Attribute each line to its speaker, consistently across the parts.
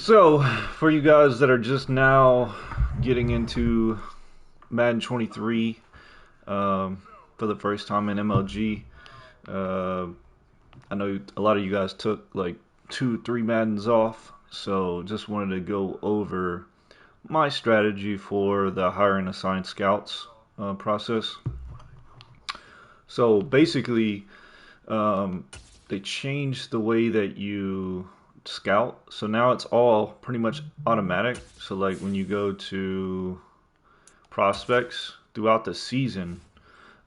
Speaker 1: So, for you guys that are just now getting into Madden 23 for the first time in MLG, uh, I know a lot of you guys took like 2, 3 Maddens off, so just wanted to go over my strategy for the hire and assign scouts process. So basically, um, they changed the way that you scout. So now it's all pretty much automatic. So like when you go to prospects throughout the season,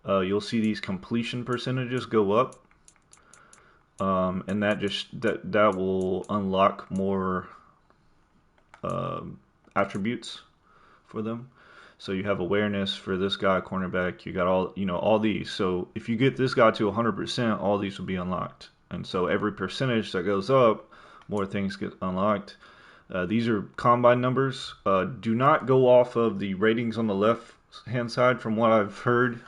Speaker 1: you'll see these completion percentages go up, and that will unlock more um, attributes for them. So you have awareness for this guy, cornerback. You got all these. So if you get this guy to 100%, all these will be unlocked. And so every percentage that goes up, more things get unlocked. These are combine numbers. Do not go off of the ratings on the left hand side, from what I've heard.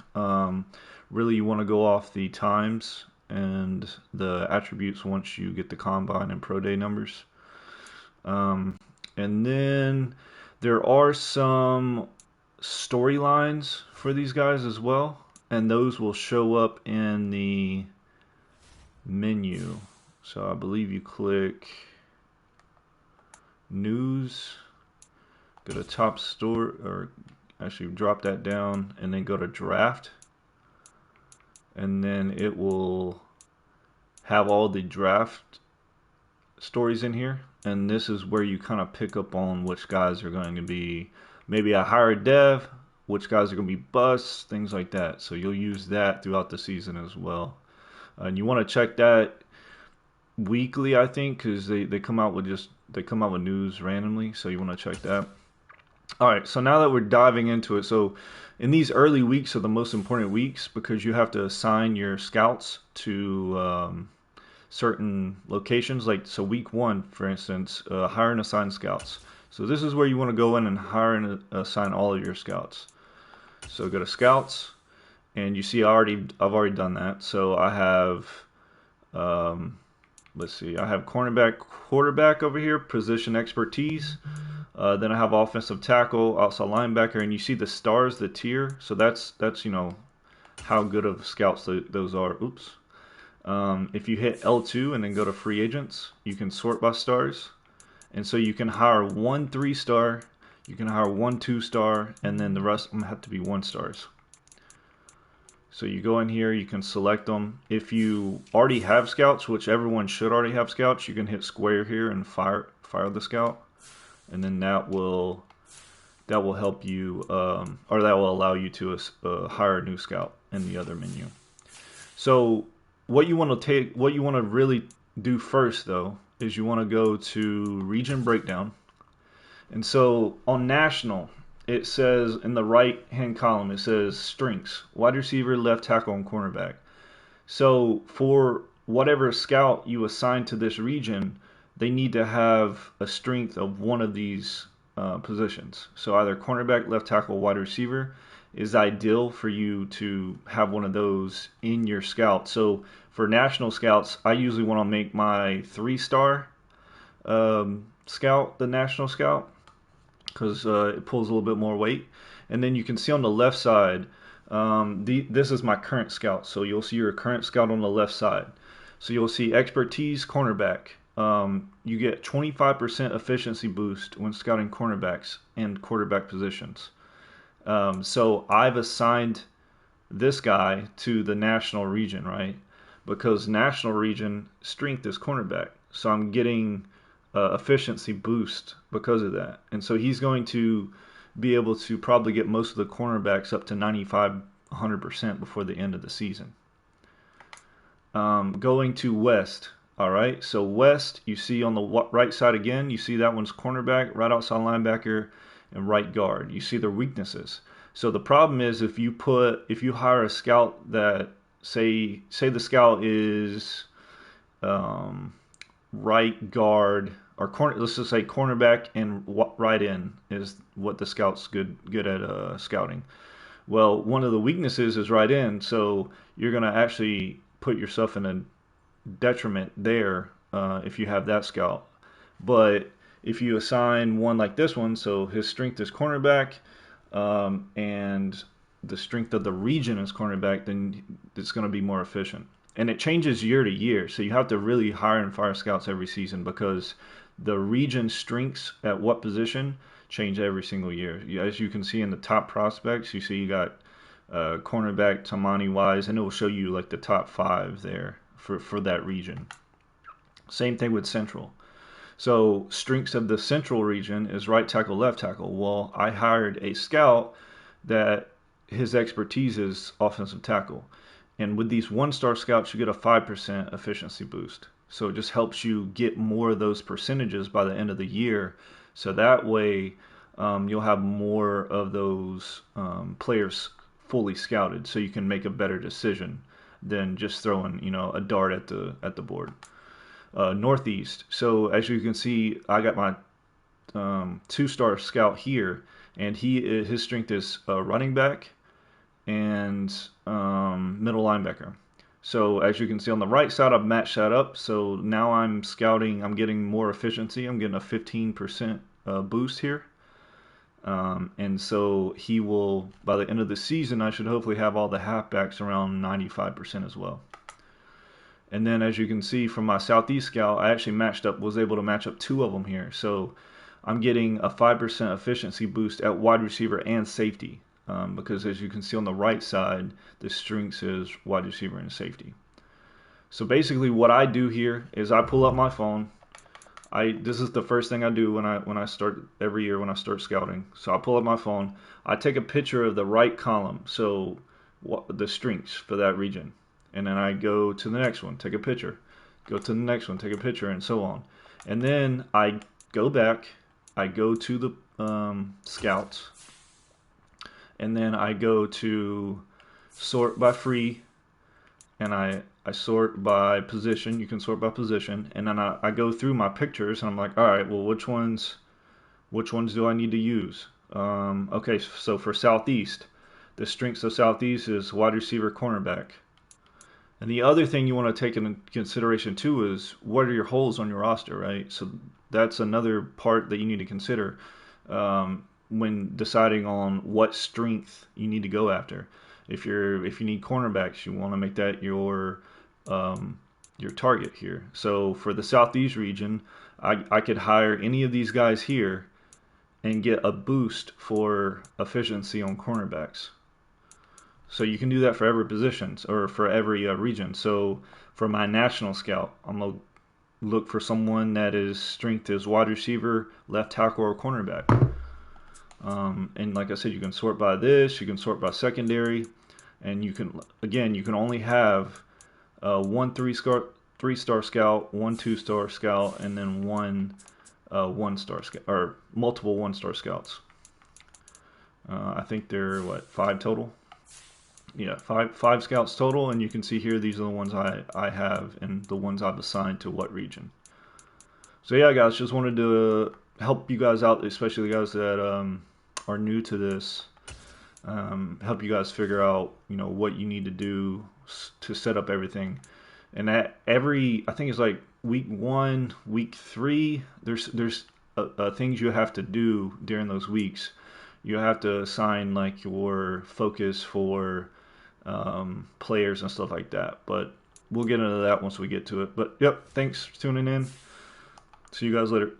Speaker 1: Really, you want to go off the times and the attributes once you get the combine and pro day numbers. And then there are some storylines for these guys as well, and those will show up in the menu. So I believe you click news, go to top store, or actually drop that down and then go to draft, and then it will have all the draft stories in here, and this is where you kind of pick up on which guys are going to be maybe a higher dev, which guys are going to be busts, things like that. So you'll use that throughout the season as well. And you want to check that weekly, I think, because they come out with news randomly. So you want to check that. All right, so now that we're diving into it, so in these early weeks are the most important weeks because you have to assign your scouts to certain locations. Like, so week 1, for instance, hire and assign scouts. So this is where you want to go in and hire and assign all of your scouts. So go to scouts, and you see I've already done that. So I have, let's see, I have cornerback, quarterback over here, position expertise. Then I have offensive tackle, outside linebacker, and you see the stars, the tier. So that's how good of scouts those are. Oops. If you hit L2 and then go to free agents, you can sort by stars. And so you can hire 1 3-star, you can hire 1 2-star, and then the rest of them have to be 1-stars. So you go in here, you can select them. If you already have scouts, which everyone should already have scouts, you can hit square here and fire the scout, and then that will help you, or that will allow you to hire a new scout in the other menu. So what you want to really do first, though, is you want to go to region breakdown. And so on national, it says in the right hand column, it says strengths, wide receiver, left tackle, and cornerback. So for whatever scout you assign to this region, they need to have a strength of one of these positions. So either cornerback, left tackle, wide receiver is ideal for you to have one of those in your scout. So for national scouts, I usually want to make my 3-star scout the national scout because it pulls a little bit more weight. And then you can see on the left side, this is my current scout. So you'll see your current scout on the left side. So you'll see expertise, cornerback. You get 25% efficiency boost when scouting cornerbacks and quarterback positions. So I've assigned this guy to the national region, right? Because national region strength is cornerback. So I'm getting efficiency boost because of that. And so he's going to be able to probably get most of the cornerbacks up to 95, 100% before the end of the season. Going to West. All right, so West, you see on the right side again, you see that one's cornerback, right outside linebacker, and right guard. You see their weaknesses. So the problem is if you hire a scout that say the scout is right guard or corner, let's just say cornerback and right end is what the scout's good at scouting. Well, one of the weaknesses is right end, so you're gonna actually put yourself in a detriment there if you have that scout. But If you assign one like this one, so his strength is cornerback, and the strength of the region is cornerback, then it's going to be more efficient. And it changes year to year, so you have to really hire and fire scouts every season because the region strengths at what position change every single year. As you can see in the top prospects, you see you got cornerback Tamani Wise, and it will show you like the top 5 there for that region. Same thing with Central. So strengths of the Central region is right tackle, left tackle. Well, I hired a scout that his expertise is offensive tackle. And with these 1-star scouts, you get a 5% efficiency boost. So it just helps you get more of those percentages by the end of the year. So that way, you'll have more of those players fully scouted, so you can make a better decision than just throwing, a dart at the board. Northeast. So as you can see, I got my 2-star scout here, and his strength is running back and middle linebacker. So as you can see on the right side, I've matched that up. So now I'm scouting, I'm getting more efficiency. I'm getting a 15% boost here. And so he will, by the end of the season, I should hopefully have all the halfbacks around 95% as well. And then as you can see from my Southeast scout, I actually was able to match up 2 of them here. So I'm getting a 5% efficiency boost at wide receiver and safety. Because as you can see on the right side, the strengths is wide receiver and safety. So basically what I do here is I pull up my phone. This is the first thing I do when I start every year when I start scouting. So I pull up my phone. I take a picture of the right column, so the strengths for that region. And then I go to the next one, take a picture. Go to the next one, take a picture, and so on. And then I go back, I go to the scouts, and then I go to sort by free, and I sort by position. You can sort by position, and then I go through my pictures, and I'm like, all right, well, which ones do I need to use? Okay, so for Southeast, the strengths of Southeast is wide receiver, cornerback. And the other thing you want to take into consideration too is what are your holes on your roster, right? So that's another part that you need to consider when deciding on what strength you need to go after. If you need cornerbacks, you want to make that your target here. So for the Southeast region, I could hire any of these guys here and get a boost for efficiency on cornerbacks. So you can do that for every position or for every region. So for my national scout, I'm going to look for someone that is strength is wide receiver, left tackle, or cornerback. And like I said, you can sort by this, you can sort by secondary, and you can only have one 3-star scout, one 2-star scout, and then one 1-star scout, or multiple 1-star scouts. I think there are 5 total. Yeah, five scouts total, and you can see here these are the ones I have and the ones I've assigned to what region. So yeah, guys, just wanted to help you guys out, especially the guys that are new to this. Help you guys figure out what you need to do to set up everything. And I think it's like week 1, week 3. There's things you have to do during those weeks. You have to assign like your focus for players and stuff like that, but we'll get into that once we get to it. But yep, thanks for tuning in. See you guys later.